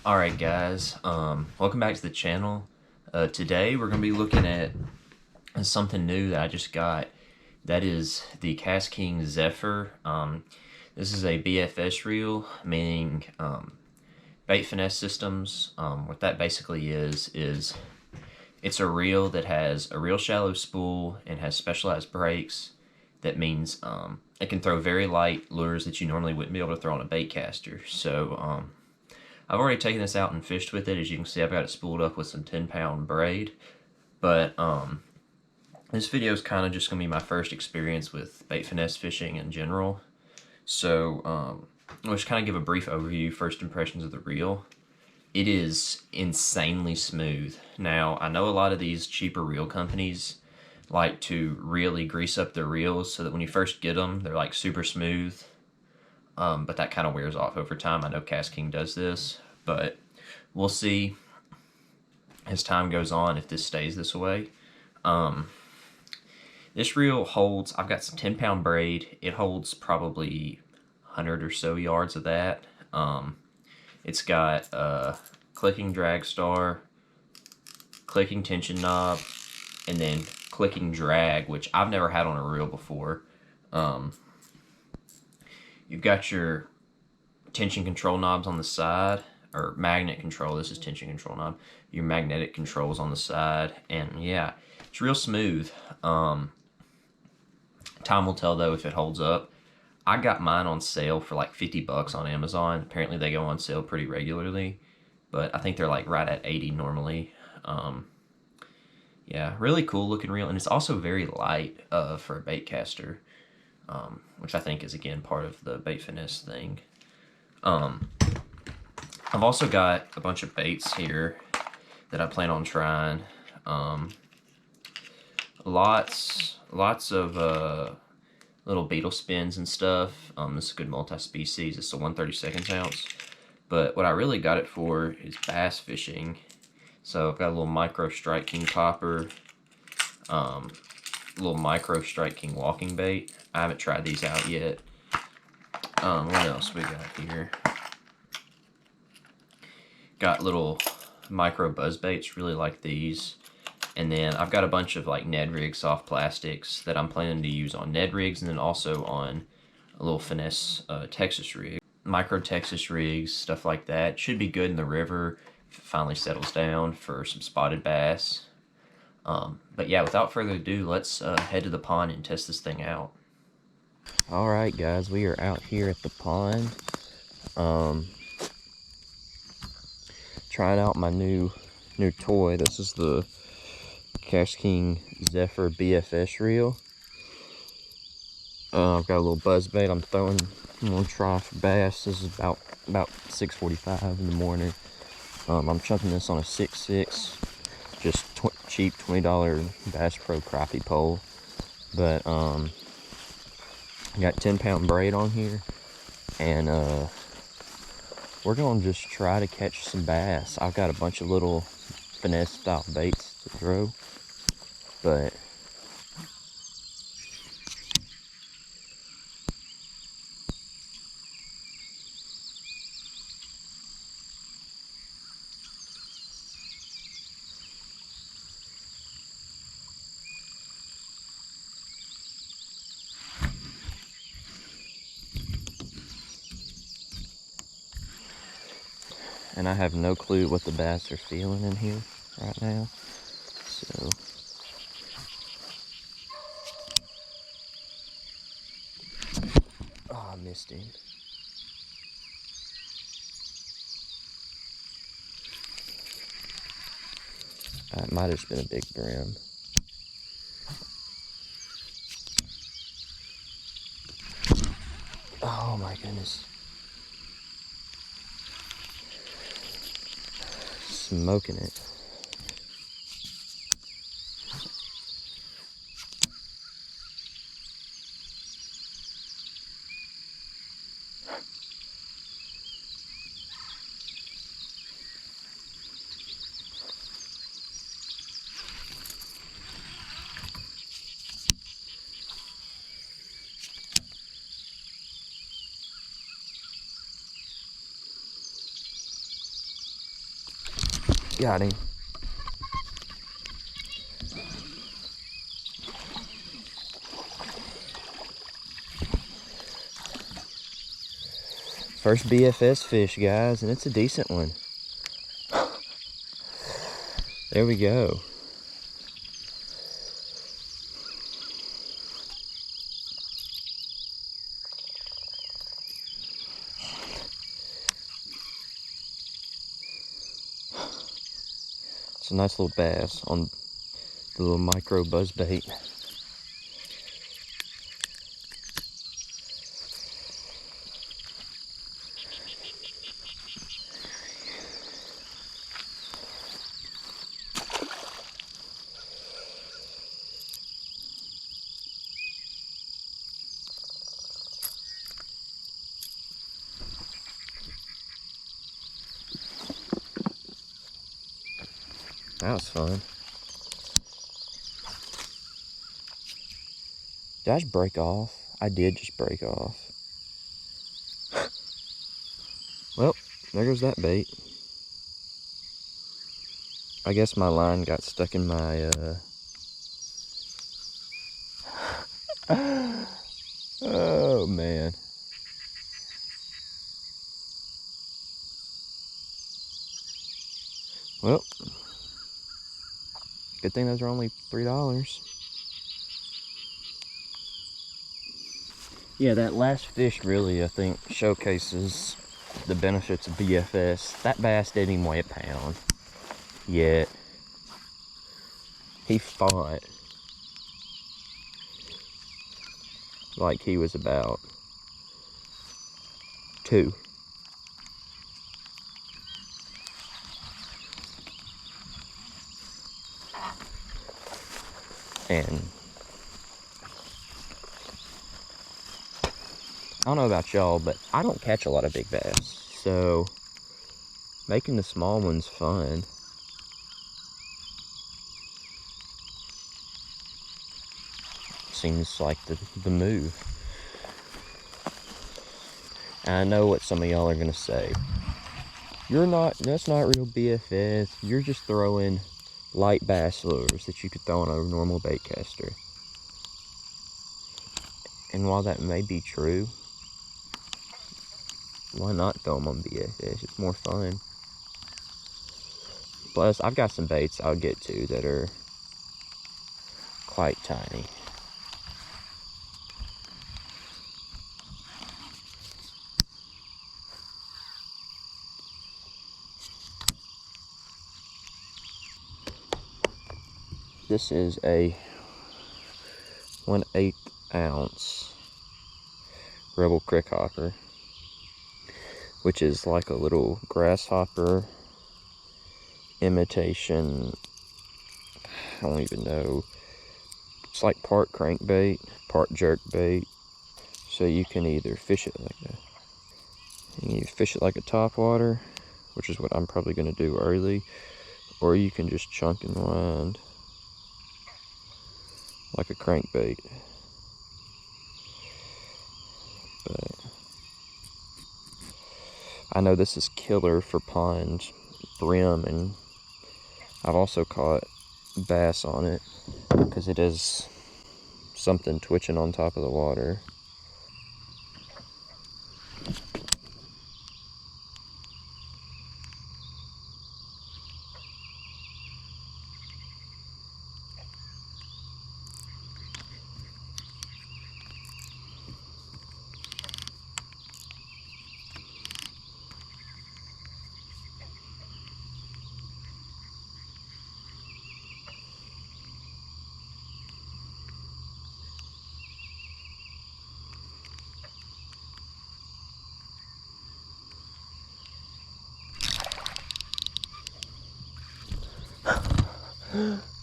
Alright guys, welcome back to the channel. Today we're going to be looking at something new that I just got. That is the Kastking Zephyr. This is a BFS reel, meaning bait finesse systems. What that basically is it's a reel that has a real shallow spool and has specialized brakes. That means it can throw very light lures that you normally wouldn't be able to throw on a bait caster. So I've already taken this out and fished with it. As you can see, I've got it spooled up with some 10-pound braid. But this video is kind of just going to be my first experience with bait finesse fishing in general. So I'll just kind of give a brief overview, first impressions of the reel. It is insanely smooth. Now, I know a lot of these cheaper reel companies like to really grease up their reels so that when you first get them, they're like super smooth. But that kind of wears off over time. I know Kastking does this, but we'll see as time goes on if this stays this way. This reel holds, I've got some 10-pound braid. It holds probably 100 or so yards of that. It's got a clicking drag star, clicking tension knob, and then clicking drag, which I've never had on a reel before. You've got your tension control knobs on the side, or magnet control. This is tension control knob. Your magnetic controls on the side, and yeah, it's real smooth. Time will tell though if it holds up. I got mine on sale for like 50 bucks on Amazon. Apparently they go on sale pretty regularly, but I think they're like right at 80 normally. Yeah, really cool looking reel, and it's also very light for a bait caster. Which I think is, again, part of the bait finesse thing. I've also got a bunch of baits here that I plan on trying. Lots of little beetle spins and stuff. This is a good multi-species. It's a 1/32 ounce. But what I really got it for is bass fishing. So I've got a little micro Strike King popper, little micro Strike King walking bait. I haven't tried these out yet. What else we got here? Got little micro buzz baits, really like these. And then I've got a bunch of like Ned rig soft plastics that I'm planning to use on Ned rigs, and then also on a little finesse Texas rig. Micro Texas rigs, stuff like that. Should be good in the river if it finally settles down for some spotted bass. But yeah, without further ado, let's head to the pond and test this thing out. Alright guys, we are out here at the pond. Trying out my new toy. This is the Kastking Zephyr BFS reel. I've got a little buzz bait I'm throwing. I'm gonna try for bass. This is about 6:45 in the morning. I'm chucking this on a 6.6, just cheap $20 Bass Pro crappie pole. But I got 10-pound braid on here, and we're gonna just try to catch some bass. I've got a bunch of little finesse style baits to throw, but and I have no clue what the bass are feeling in here right now. So oh, I missed him. It might have just been a big brim. Oh my goodness. Smoking it. Got him. First BFS fish, guys, and it's a decent one. There we go. It's a nice little bass on the little micro buzz bait. That was fun. Did I just break off? I did just break off. Well, there goes that bait. I guess my line got stuck in my, oh, man. Well, good thing those are only $3. Yeah, that last fish really, I think, showcases the benefits of BFS. That bass didn't even weigh a pound, yet he fought like he was about 2. And I don't know about y'all, but I don't catch a lot of big bass, so making the small ones fun. Seems like the move. And I know what some of y'all are gonna say. That's not real BFS. You're just throwing light bass lures that you could throw on a normal bait caster. And while that may be true, why not throw them on BFS? It's more fun. Plus, I've got some baits I'll get to that are quite tiny. This is a 1/8 ounce Rebel Crick Hopper, which is like a little grasshopper imitation. I don't even know. It's like part crankbait, part jerk bait. So you can either fish it like that. You fish it like a topwater, which is what I'm probably going to do early, or you can just chunk and wind like a crankbait. But I know this is killer for pond brim, and I've also caught bass on it because it is something twitching on top of the water.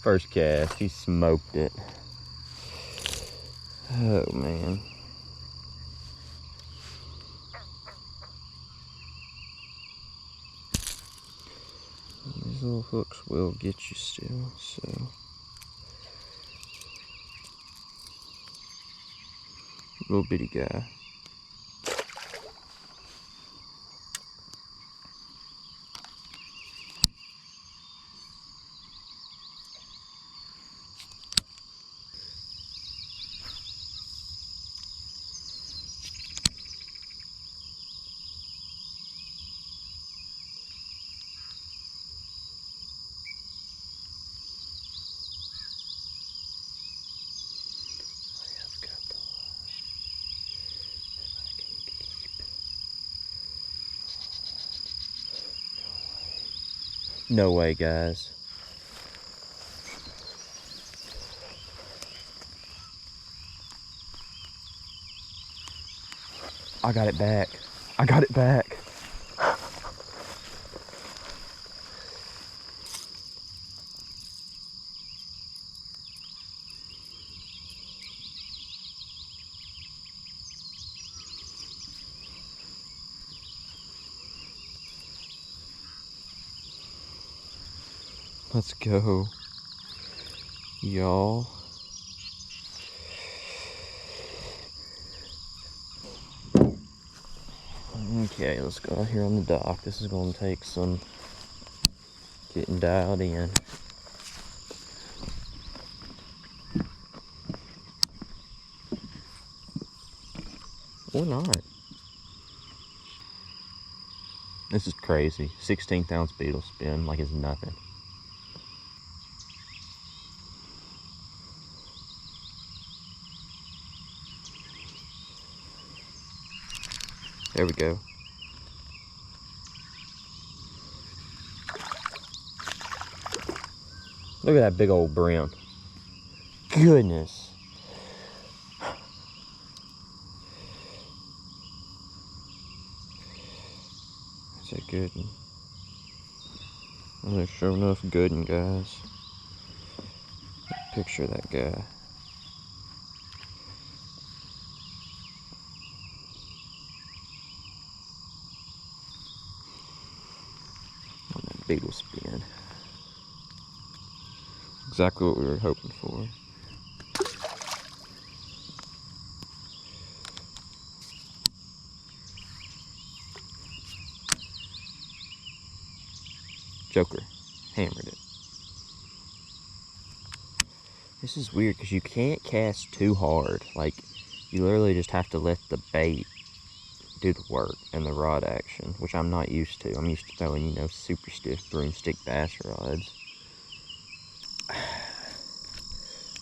First cast, he smoked it. Oh man. These little hooks will get you still, so. Little bitty guy. No way, guys. I got it back. I got it back. Let's go, y'all. Okay, let's go out here on the dock. This is going to take some getting dialed in. Or not. This is crazy. 16th ounce beetle spin like it's nothing. There we go. Look at that big old brim. Goodness. That's a good one. That's sure enough good one, guys. Picture that guy. On that beetle spin. Exactly what we were hoping for. Joker hammered it. This is weird because you can't cast too hard. Like, you literally just have to let the bait do the work and the rod action, which I'm not used to. I'm used to throwing, you know, super stiff broomstick bass rods.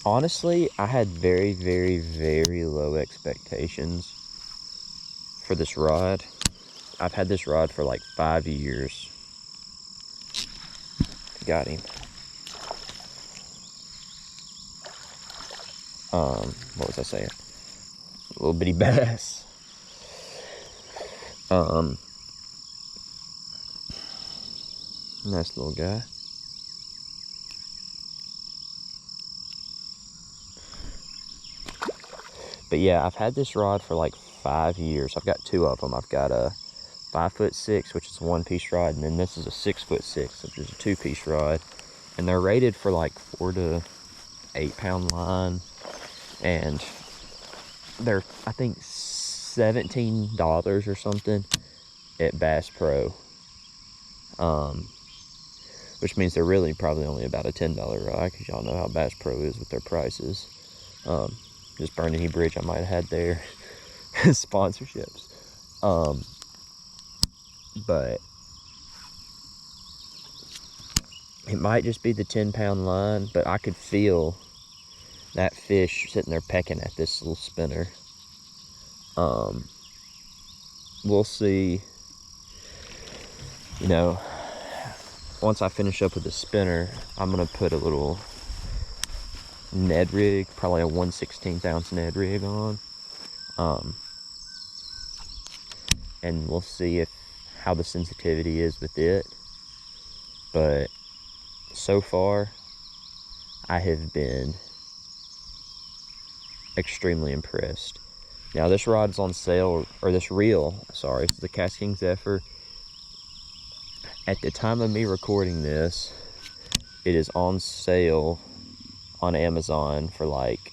Honestly, I had very, very, very low expectations for this rod. I've had this rod for like 5 years. Got him. What was I saying? A little bitty bass. Nice little guy. But yeah, I've had this rod for like 5 years. I've got 2 of them. I've got a 5'6", which is a 1-piece rod, and then this is a 6'6", which is a 2-piece rod. And they're rated for like 4 to 8 pound line, and they're, I think, $17 or something at Bass Pro, which means they're really probably only about a $10 rod, because y'all know how Bass Pro is with their prices. Just burn any bridge I might have had there. Sponsorships. But it might just be the 10-pound line, but I could feel that fish sitting there pecking at this little spinner. We'll see. You know, once I finish up with the spinner, I'm gonna put a little Ned rig, probably a 1/16 ounce Ned rig on, and we'll see how the sensitivity is with it. But so far, I have been extremely impressed. Now this rod's on sale, or this reel, sorry, it's the Kastking Zephyr. At the time of me recording this, it is on sale on Amazon for like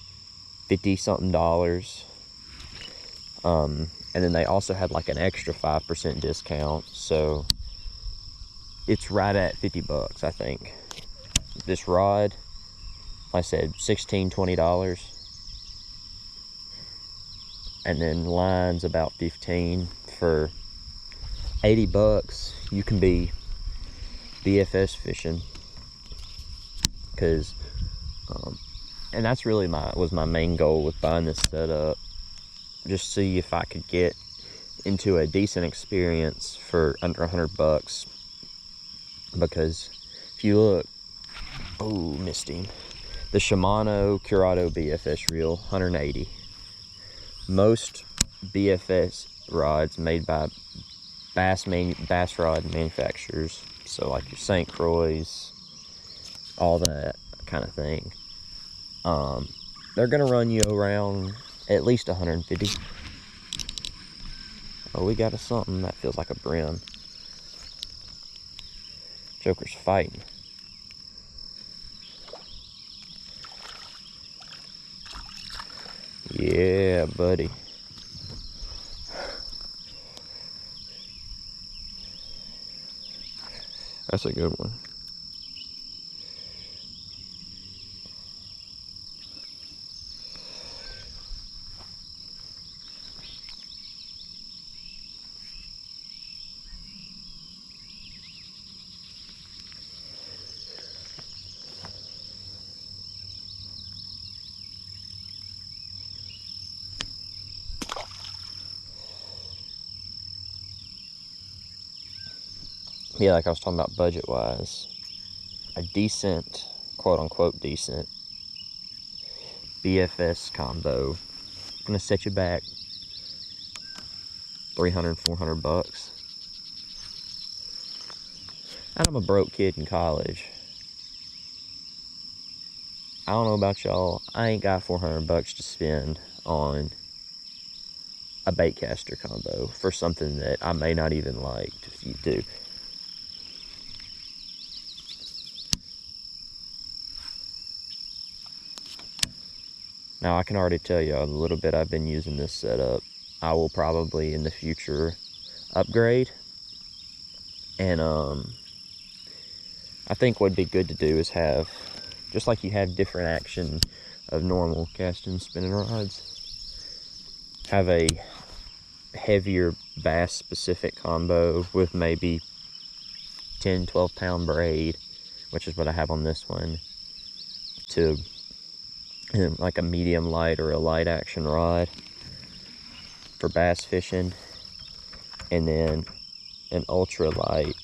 50-something dollars. And then they also had like an extra 5% discount, so it's right at 50 bucks, I think. This rod, like I said, $16, $20. And then line's about 15. For 80 bucks, you can be BFS fishing. Because, and that's really was my main goal with buying this setup. Just see if I could get into a decent experience for under 100 bucks. Because If you look, oh, missed him. The Shimano Curado BFS reel, 180. Most BFS rods made by bass rod manufacturers, so like your St. Croix, all that kind of thing, they're gonna run you around at least 150. Oh, we got a something that feels like a brim. Joker's fighting. Yeah, buddy. That's a good one. Yeah, like I was talking about budget wise, a decent, quote unquote decent BFS combo gonna set you back 300, 400 bucks. And I'm a broke kid in college. I don't know about y'all, I ain't got 400 bucks to spend on a baitcaster combo for something that I may not even like to do. Now I can already tell you a little bit I've been using this setup. I will probably in the future upgrade, and I think what'd be good to do is have, just like you have different action of normal casting spinning rods, have a heavier bass specific combo with maybe 10-12 pound braid, which is what I have on this one, to like a medium light or a light action rod for bass fishing, and then an ultra light,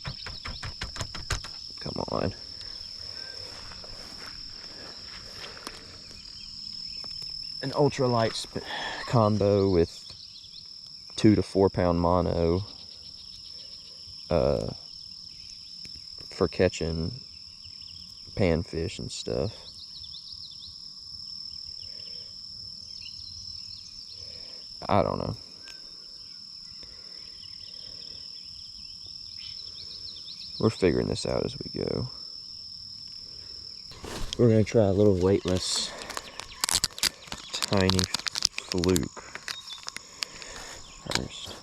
come on, an ultra light combo with 2 to 4 pound mono for catching panfish and stuff. I don't know. We're figuring this out as we go. We're gonna try a little weightless, tiny fluke first.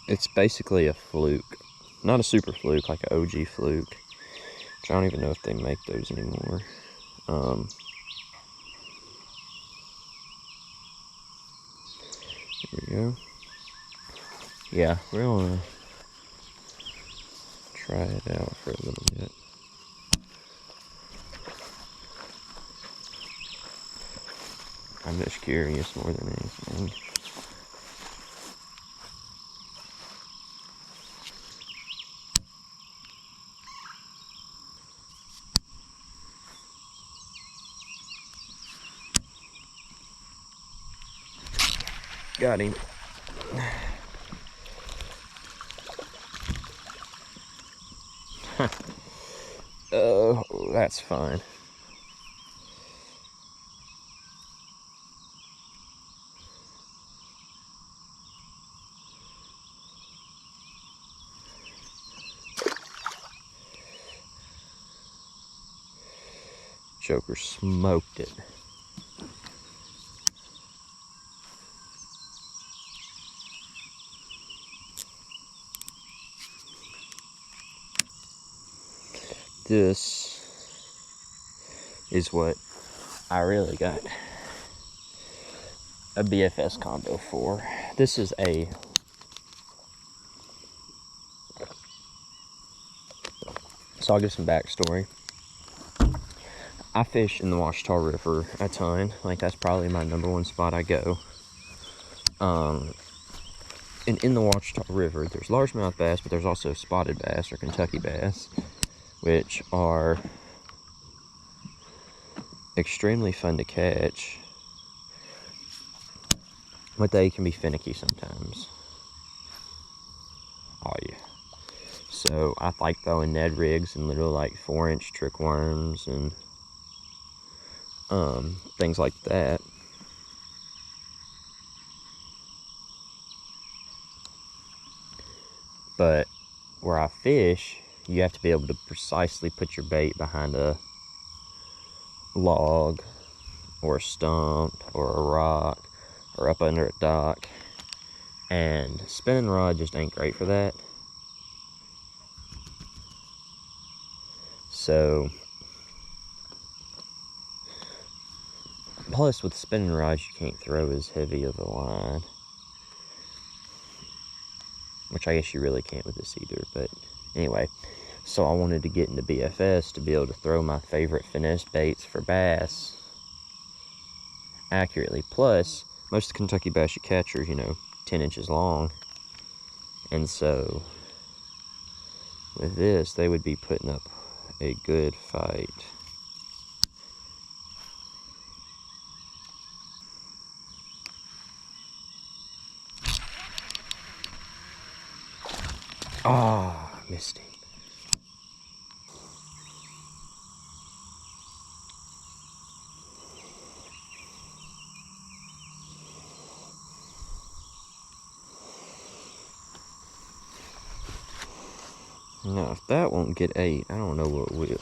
It's basically a fluke. Not a super fluke, like an OG fluke. Which I don't even know if they make those anymore. Here we go. Yeah, we're gonna try it out for a little bit. I'm just curious more than anything. Got him. Oh, that's fine. Joker smoked it. This is what I really got a BFS combo for. This is a so I'll give some backstory. I fish in the Ouachita River a ton. Like, that's probably my #1 spot I go. And in the Ouachita River, there's largemouth bass, but there's also spotted bass or Kentucky bass, which are extremely fun to catch, but they can be finicky sometimes. Oh yeah. So I like throwing Ned rigs and little like 4-inch trick worms and things like that. But where I fish, you have to be able to precisely put your bait behind a log or a stump or a rock or up under a dock, and spinning rod just ain't great for that. So plus with spinning rods you can't throw as heavy of a line, which I guess you really can't with this either. But anyway, so I wanted to get into BFS to be able to throw my favorite finesse baits for bass accurately. Plus, most of the Kentucky bass you catch are, 10 inches long. And so, with this, they would be putting up a good fight. Ah, missed him. Now, if that won't get 8, I don't know what will.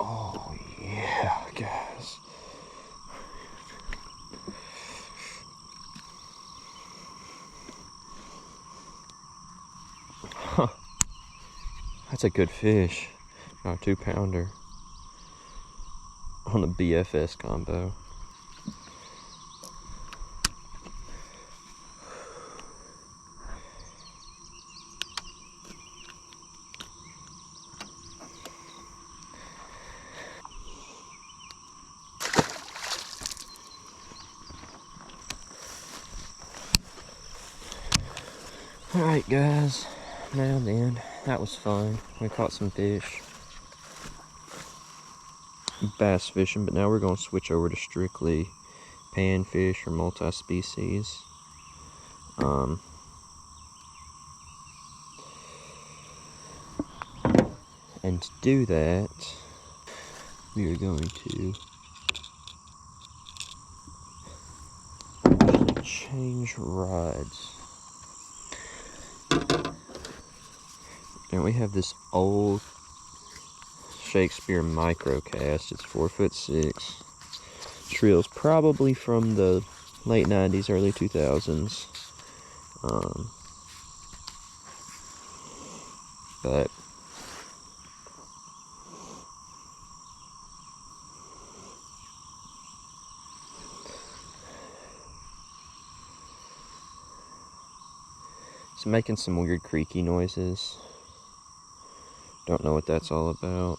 Oh, yeah, guys. Huh. That's a good fish. Got a 2-pounder on the BFS combo. Alright guys, now then, that was fun. We caught some fish. Bass fishing, but now we're going to switch over to strictly panfish or multi-species. And to do that, we are going to change rods. And we have this old Shakespeare microcast. It's 4'6". Reel's probably from the late 90s, early 2000s. But It's making some weird creaky noises. Don't know what that's all about.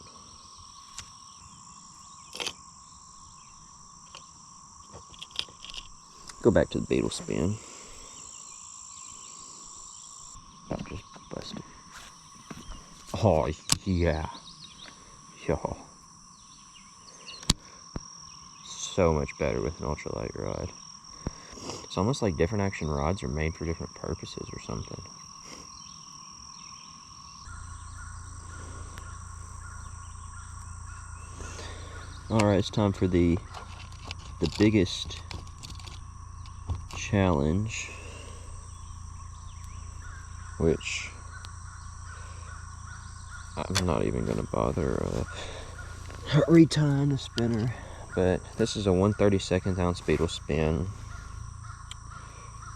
Go back to the beetle spin. I'll just bust it. Oh, yeah. Yo. So much better with an ultralight rod. It's almost like different action rods are made for different purposes or something. Alright, it's time for the biggest challenge, which I'm not even gonna bother retying the spinner, but this is a 1/32 ounce beetle spin,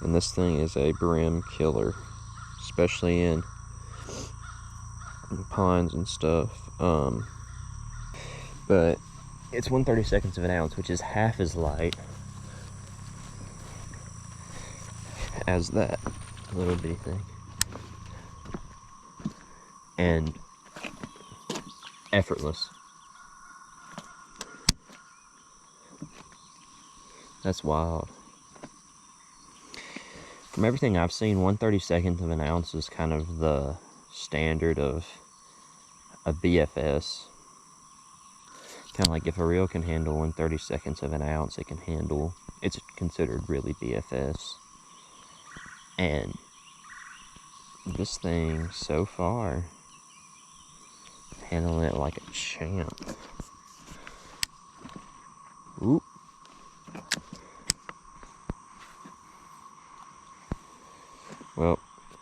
and this thing is a brim killer, especially in ponds and stuff. But it's 1/32 of an ounce, which is half as light as that little bitty thing, and effortless. That's wild. From everything I've seen, 1/32 of an ounce is kind of the standard of a BFS. Kind of like if a reel can handle 1/32 of an ounce, it's considered really BFS. And this thing, so far, handling it like a champ. Oop. Well,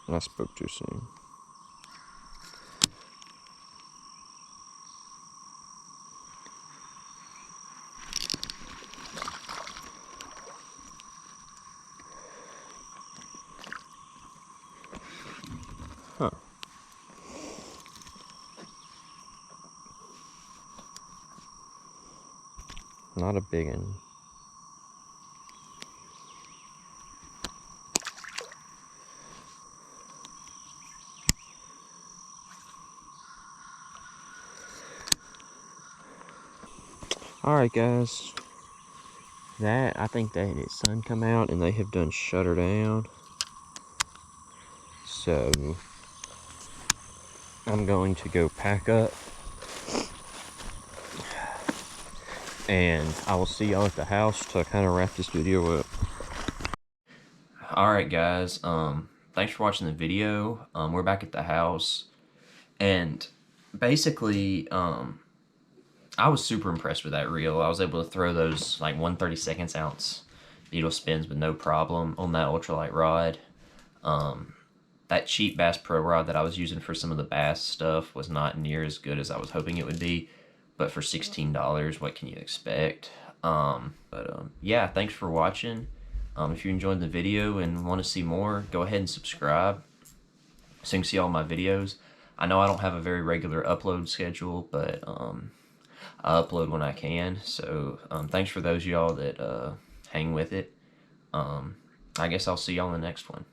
I spoke too soon. Huh. Not a big one. Alright guys, I think that its sun come out and they have done shut her down. So I'm going to go pack up, and I will see y'all at the house to kind of wrap this video up. Alright guys, thanks for watching the video. We're back at the house, and basically I was super impressed with that reel. I was able to throw those like 1/32 ounce beetle spins with no problem on that ultralight rod. That cheap Bass Pro rod that I was using for some of the bass stuff was not near as good as I was hoping it would be, but for $16, what can you expect? Yeah, thanks for watching. If you enjoyed the video and want to see more, go ahead and subscribe so you can see all my videos. I know I don't have a very regular upload schedule, but I upload when I can. So thanks for those y'all that hang with it. I guess I'll see y'all in the next one.